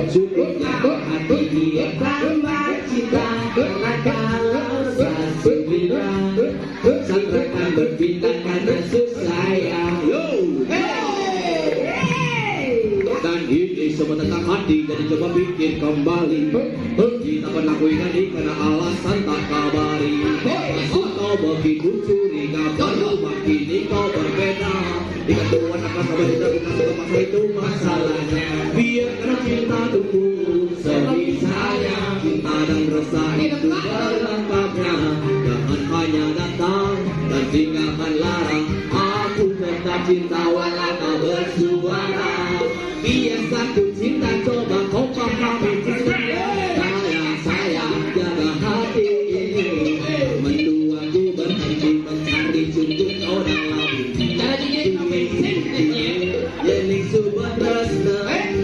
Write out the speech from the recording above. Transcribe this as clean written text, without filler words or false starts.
secukupnya hati dia tambah cinta karena kalau sesungguhnya santrakan berpindah karena susayang. Dan ini semua tentang hati, jadi coba pikir kembali. Kita berlaku ini karena alasan tak kabari. Maksud kau begitu curiga, baru kini kau berbeda. Dengan tuan akan sabar kita bukan suka masalah itu masalahnya. Biarkan cinta tumbuh sebisanya. Cinta dan rasa itu berlengkapnya. Jangan hanya datang dan tinggalkan larang. Aku tetap cinta walau tak bersuara. Biasa ku cinta, coba kau pahami cinta.